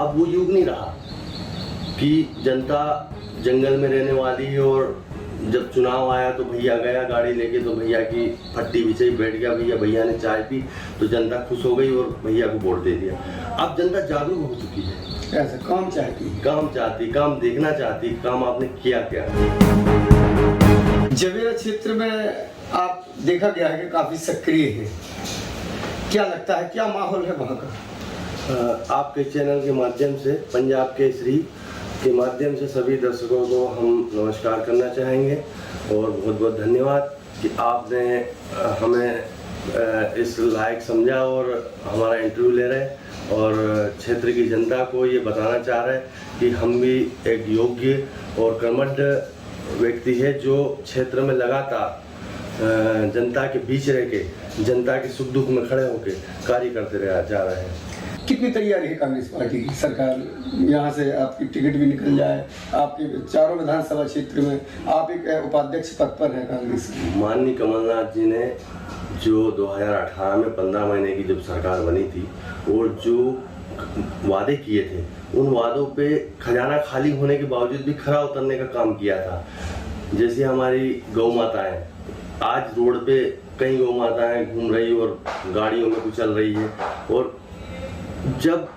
अब वो युग नहीं रहा कि जनता जंगल में रहने वाली है और जब चुनाव आया तो भैया गया गाड़ी लेके तो भैया की फट्टी बिछाई बैठ गया, भैया ने चाय पी तो जनता खुश हो गई और भैया को वोट दे दिया। अब जनता जागरूक हो चुकी है, ऐसा काम चाहती, काम देखना चाहती, काम आपने किया क्या। जवेरा क्षेत्र में आप देखा गया है कि काफी सक्रिय है, क्या लगता है क्या माहौल है वहाँ का? आपके चैनल के माध्यम से, पंजाब केसरी के माध्यम से सभी दर्शकों को हम नमस्कार करना चाहेंगे और बहुत बहुत धन्यवाद कि आपने हमें इस लायक समझा और हमारा इंटरव्यू ले रहे और क्षेत्र की जनता को ये बताना चाह रहे हैं कि हम भी एक योग्य और कर्मठ व्यक्ति है जो क्षेत्र में लगातार जनता के बीच रह के जनता के सुख दुख में खड़े होकर कार्य करते जा रहे हैं। कितनी तैयारी है कांग्रेस पार्टी की? सरकार यहाँ से आपकी टिकट भी निकल जाए, आपके चारों विधानसभा क्षेत्र में आप एक उपाध्यक्ष पद पर हैं कांग्रेस की। माननीय कमलनाथ जी ने जो 2018 में 15 महीने की जब सरकार बनी थी और जो वादे किए थे उन वादों पे खजाना खाली होने के बावजूद भी खरा उतरने का काम किया था। जैसे हमारी गौ माताएं आज रोड पे कई गौ माताएं घूम रही और गाड़ियों में कुचल रही है और जब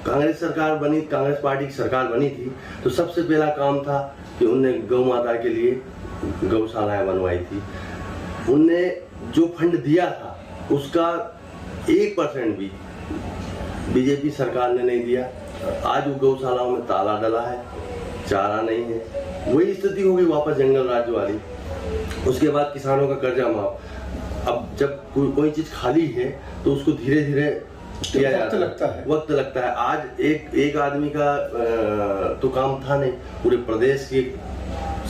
कांग्रेस सरकार बनी, कांग्रेस पार्टी की सरकार बनी थी तो सबसे पहला काम था कि उनने गौ माता के लिए गौशालाएं बनवाई थी। उनने जो फंड दिया था उसका 1% भी बीजेपी सरकार ने नहीं दिया। आज वो गौशालाओं में ताला डला है, चारा नहीं है, वही स्थिति हो गई वापस जंगल राज वाली। उसके बाद किसानों का कर्जा माफ। अब जब कोई चीज खाली है तो उसको धीरे धीरे किया जाता है, वक्त लगता है। आज एक आदमी का तो काम था नहीं, पूरे प्रदेश के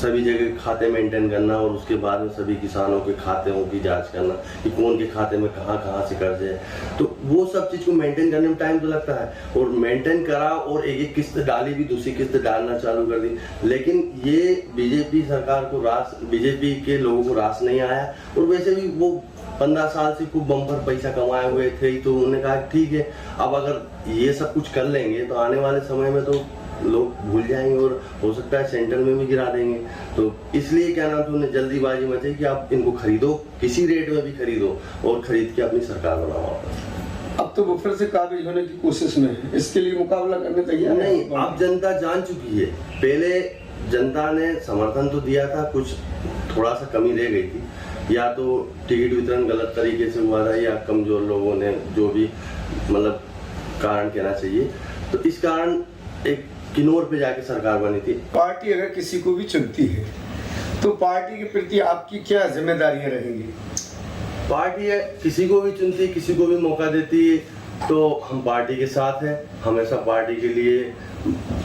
सभी जगह खाते मेंटेन करना और उसके बाद में सभी किसानों के खातों की जांच करना कि कौन के खाते में कहाँ से कर्ज है, तो वो सब चीज को मेंटेन करने में टाइम तो लगता है। और मेंटेन करा और एक किस्त डाली भी, दूसरी किस्त डालना चालू कर दी, लेकिन ये बीजेपी सरकार को बीजेपी के लोगों को रास नहीं आया। और वैसे भी वो 15 साल से खूब बम्पर पैसा कमाए हुए थे तो उन्होंने कहा ठीक है अब अगर ये सब कुछ कर लेंगे तो आने वाले समय में तो लोग भूल जाएंगे और हो सकता है सेंटर में भी गिरा देंगे। तो इसलिए क्या नाम, तो उन्हें जल्दीबाजी मची कि आप इनको खरीदो, किसी रेट में भी खरीदो और खरीद के अपनी सरकार बनाओ वापस। अब तो वो फिर से काबिज होने की कोशिश में है, इसके लिए मुकाबला करने तैयार नहीं। अब जनता जान चुकी है, पहले जनता ने समर्थन तो दिया था, कुछ थोड़ा सा कमी रह गई थी, या तो टिकट वितरण गलत तरीके से हुआ था या कमजोर लोगों ने जो भी मतलब कारण कहना चाहिए, तो इस कारण एक किन्नौर पे जाके सरकार बनी थी। पार्टी अगर किसी को भी चुनती है तो पार्टी के प्रति आपकी क्या जिम्मेदारियां रहेंगी? पार्टी है किसी को भी चुनती है, किसी को भी मौका देती है, तो हम पार्टी के साथ हैं। हमेशा पार्टी के लिए,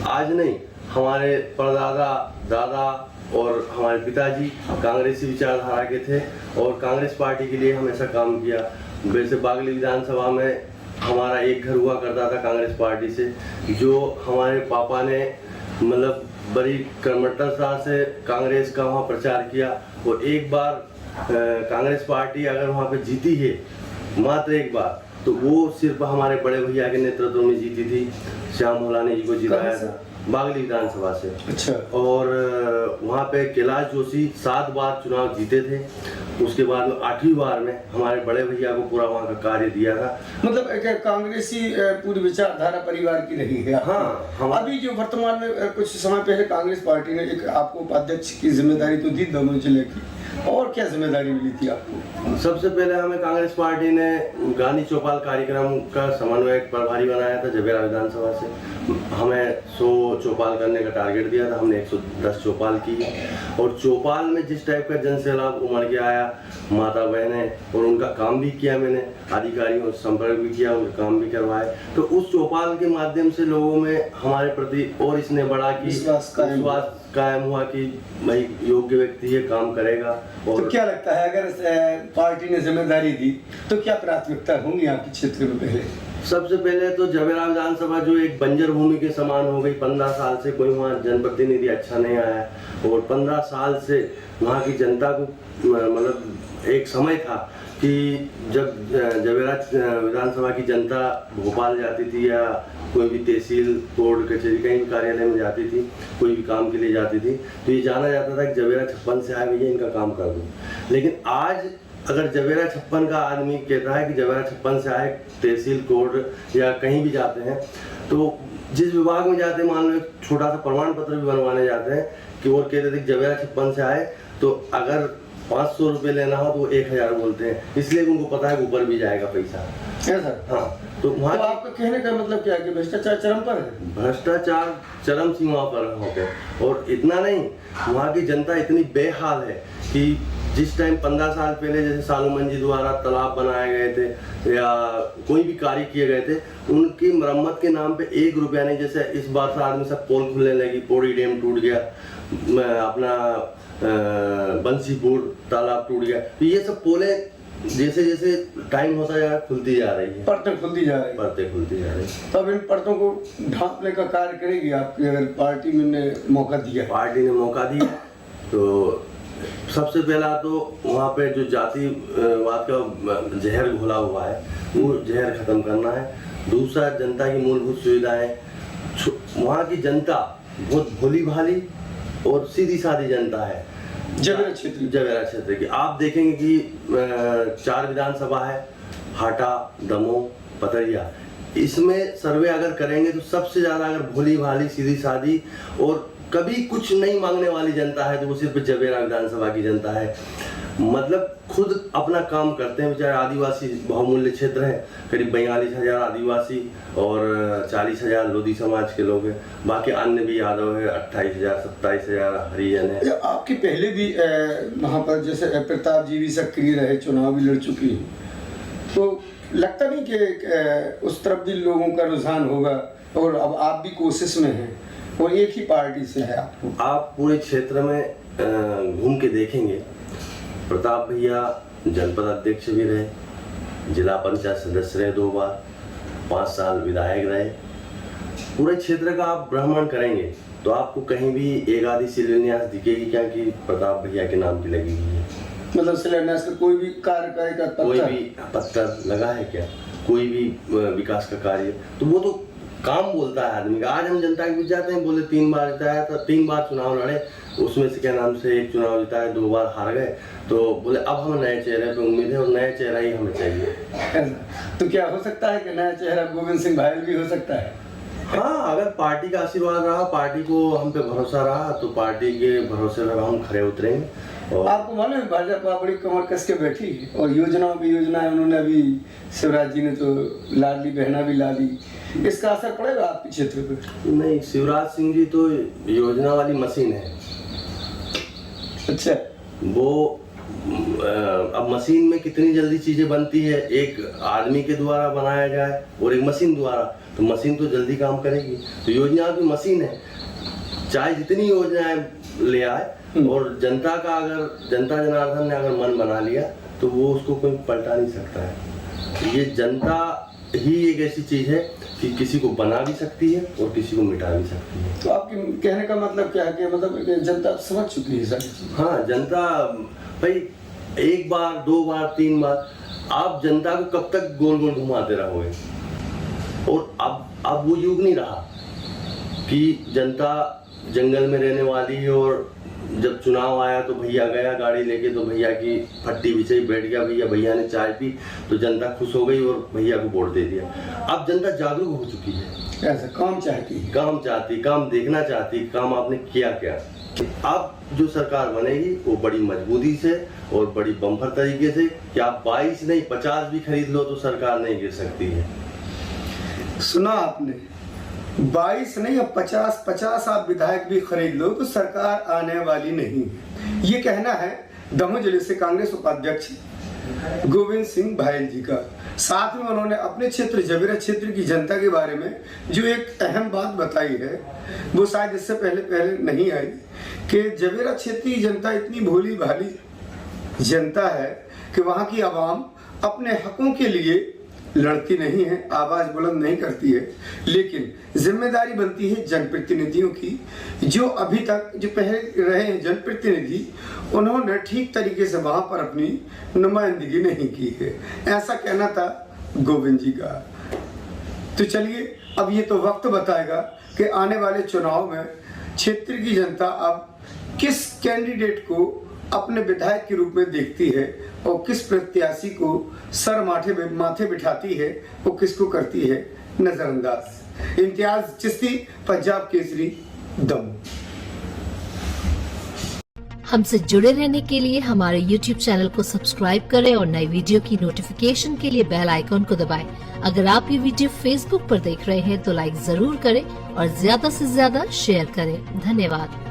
आज नहीं, हमारे परदादा दादा और हमारे पिताजी कांग्रेसी विचारधारा के थे और कांग्रेस पार्टी के लिए हमेशा काम किया। वैसे बागली विधानसभा में हमारा एक घर हुआ करता था कांग्रेस पार्टी से, जो हमारे पापा ने मतलब बड़ी कर्मठता से कांग्रेस का वहाँ प्रचार किया। और एक बार कांग्रेस पार्टी अगर वहाँ पे जीती है, मात्र एक बार, तो वो सिर्फ हमारे बड़े भैया के नेतृत्व में जीती थी। श्याम होलानी जी को जिताया था बागली विधानसभा से। अच्छा। और वहाँ पे कैलाश जोशी 7 बार चुनाव जीते थे। उसके बाद में 8वीं बार में हमारे बड़े भैया को पूरा वहाँ का कार्य दिया था। मतलब एक कांग्रेसी पूरी विचारधारा परिवार की रही है। हाँ, अभी जो वर्तमान में कुछ समय पहले कांग्रेस पार्टी ने एक आपको उपाध्यक्ष की जिम्मेदारी तो दी दोनों जिले की, और क्या जिम्मेदारी मिली थी आपको? सबसे पहले हमें कांग्रेस पार्टी ने गांधी चौपाल कार्यक्रम का समन्वयक प्रभारी बनाया था जवेरा विधानसभा से। हमें 100 चौपाल करने का टारगेट दिया था, हमने 110 चौपाल की। और चौपाल में जिस टाइप का जन सैलाब उमड़ के आया, माता बहनें, और उनका काम भी किया मैंने, अधिकारियों से संपर्क भी किया, उनके काम भी करवाए। तो उस चौपाल के माध्यम से लोगों में हमारे प्रति और इसने बढ़ा कि विश्वास कायम हुआ कि भाई योग्य व्यक्ति ये काम करेगा। और तो क्या लगता है अगर पार्टी ने जिम्मेदारी दी तो क्या प्राथमिकता होंगी आपके क्षेत्र में? पहले सबसे पहले तो जवेरा विधानसभा जो एक बंजर भूमि के समान हो गई, 15 साल से कोई वहाँ जनप्रतिनिधि अच्छा नहीं आया और 15 साल से वहाँ की जनता को मतलब एक समय था कि कि जब जवेरा विधानसभा की जनता भोपाल जाती थी या कोई भी तहसील कोर्ट कचहरी कहीं भी कार्यालय में जाती थी, कोई भी काम के लिए जाती थी, तो ये जाना जाता था कि जवेरा 56 से आए भैया इनका काम कर दो। लेकिन आज अगर जवेरा 56 का आदमी कहता है कि जवेरा 56 से आए तहसील कोर्ट या कहीं भी जाते हैं, तो जिस विभाग में जाते हैं, मान लो एक छोटा सा प्रमाण पत्र भी बनवाने जाते हैं कि वो कहते थे कि जवेरा 56 से आए, तो अगर 500 रुपये लेना हो तो वो 1000 बोलते हैं, इसलिए उनको पता है कि ऊपर भी जाएगा पैसा। सर हाँ, तो वहाँ तो आपका कहने का मतलब क्या है कि भ्रष्टाचार चरम पर है? भ्रष्टाचार चरम सीमा पर हो गया। और इतना नहीं, वहाँ की जनता इतनी बेहाल है कि जिस टाइम 15 साल पहले जैसे सालूमन जी द्वारा तालाब बनाए गए थे या कोई भी कार्य किए गए थे, उनकी मरम्मत के नाम पे 1 रुपया नहीं। जैसे इस बार से आदमी सब पोल खुलने लगी, पौड़ी डैम टूट गया, अपना बंसीपुर तालाब टूट गया, तो ये सब पोले जैसे जैसे टाइम होता जा रहा है खुलती जा रही है, परतें खुलती जा रही है। परतें खुलती जा रही है। तब इन परतों को ढांपने का कार्य करेगी आपकी अगर पार्टी ने मौका दिया? पार्टी ने मौका दिया तो सबसे पहला तो वहाँ पे जो जातिवाद का जहर घोला हुआ है वो जहर खत्म करना है। दूसरा, जनता की मूलभूत सुविधाएं, वहाँ की जनता बहुत भोली भाली और सीधी सादी जनता है। जवेरा क्षेत्र की आप देखेंगे कि 4 विधानसभा है, हाटा, दमोह, पथरिया, इसमें सर्वे अगर करेंगे तो सबसे ज्यादा अगर भोली भाली सीधी सादी और कभी कुछ नहीं मांगने वाली जनता है तो वो सिर्फ जवेरा विधानसभा की जनता है। मतलब खुद अपना काम करते हैं बेचारे। आदिवासी बहुमूल्य क्षेत्र है, करीब 42,000 आदिवासी और 40,000 लोधी समाज के लोग हैं। बाकी अन्य भी यादव है, 28,000 27,000 हरिजन है। आपकी पहले भी वहाँ पर जैसे प्रताप जी भी सक्रिय रहे, चुनाव भी लड़ चुकी है, तो लगता नहीं कि उस तरफ भी लोगों का रुझान होगा? और अब आप भी कोशिश में हैं और एक ही पार्टी से है आपको। आप पूरे क्षेत्र में घूम के देखेंगे, प्रताप भैया जनपद अध्यक्ष भी रहे, जिला पंचायत सदस्य रहे 2 बार, 5 साल विधायक रहे। पूरे क्षेत्र का आप भ्रमण करेंगे तो आपको कहीं भी एक आधी शिलान्यास दिखेगी क्या कि प्रताप भैया के नाम की लगी हुई है? मतलब शिलान्यास का कोई भी कार्य का कोई भी पत्थर लगा है क्या? कोई भी विकास का कार्य? तो वो तो काम बोलता है आदमी का। आज हम जनता के बीच जाते हैं, बोले 3 बार जिताया था, 3 बार चुनाव लड़े, उसमें से क्या नाम से 1 चुनाव जिताया, 2 बार हार गए, तो बोले अब हमें नए चेहरे पे उम्मीद है और नया चेहरा ही हमें चाहिए। तो क्या हो सकता है कि नया चेहरा गोविंद सिंह भायल भी हो सकता है? हाँ, अगर पार्टी का आशीर्वाद रहा, पार्टी को हम पे भरोसा रहा तो पार्टी के भरोसे पर हम खरे उतरेंगे। और आपको मालूम है भाजपा बड़ी कमर कस के बैठी है और योजनाओं की योजनाएं उन्होंने अभी शिवराज जी ने तो लाडली बहना भी ला दी, इसका असर पड़ेगा आपके क्षेत्र पे? नहीं, शिवराज सिंह जी तो योजना वाली मशीन है। अच्छा, वो अब मशीन में कितनी जल्दी चीजें बनती है, एक आदमी के द्वारा बनाया जाए और एक मशीन द्वारा, तो मशीन तो जल्दी काम करेगी। तो योजना की मशीन है, चाहे जितनी योजनाएं ले आए और जनता का अगर जनता जनार्दन ने अगर मन बना लिया तो वो उसको कोई पलटा नहीं सकता है। ये जनता ही एक ऐसी चीज है कि किसी को बना भी सकती है और किसी को मिटा भी सकती है। तो आपके कहने का मतलब क्या है कि मतलब जनता समझ चुकी है सारी चीज? हाँ, जनता भाई 1 बार 2 बार 3 बार आप जनता को कब तक गोल गोल घुमाते रहोगे? और अब वो युग नहीं रहा कि जनता जंगल में रहने वाली है और जब चुनाव आया तो भैया गया गाड़ी लेके तो भैया की फट्टी बिछाई, बैठ गया भैया ने चाय पी तो जनता खुश हो गई और भैया को वोट दे दिया। अब जनता जागरूक हो चुकी है, ऐसा काम चाहती है, काम देखना चाहती, काम आपने किया क्या। अब जो सरकार बनेगी वो बड़ी मजबूती से और बड़ी बम्पर तरीके से कि आप 22 नहीं 50 भी खरीद लो तो सरकार नहीं गिर सकती है। सुना आपने, 22 नहीं अब 50 आप विधायक भी खरीद लो तो सरकार आने वाली नहीं। ये कहना है दमोह जिले से कांग्रेस उपाध्यक्ष गोविंद सिंह भायल जी का। साथ में उन्होंने अपने क्षेत्र जवेरा क्षेत्र की जनता के बारे में जो एक अहम बात बताई है, वो शायद इससे पहले नहीं आई, कि जवेरा क्षेत्र की जनता इतनी भोली भाली जनता है कि वहाँ की आवाम अपने हकों के लिए लड़ती नहीं है, आवाज बुलंद नहीं करती है, लेकिन जिम्मेदारी बनती है जनप्रतिनिधियों की। जो अभी तक जो पहले रहे हैं जनप्रतिनिधि, उन्होंने ठीक तरीके से वहां पर अपनी नुमाइंदगी नहीं की है, ऐसा कहना था गोविंद जी का। तो चलिए, अब ये तो वक्त बताएगा कि आने वाले चुनाव में क्षेत्र की जनता अब किस कैंडिडेट को अपने विधायक के रूप में देखती है और किस प्रत्याशी को सर माथे बिठाती है, वो किसको करती है नजरअंदाज। इम्तियाज चिश्ती, पंजाब केसरी, दमोह। हमसे जुड़े रहने के लिए हमारे YouTube चैनल को सब्सक्राइब करें और नई वीडियो की नोटिफिकेशन के लिए बेल आइकॉन को दबाएं। अगर आप ये वीडियो Facebook पर देख रहे हैं तो लाइक जरूर करें और ज्यादा से ज्यादा शेयर करें। धन्यवाद।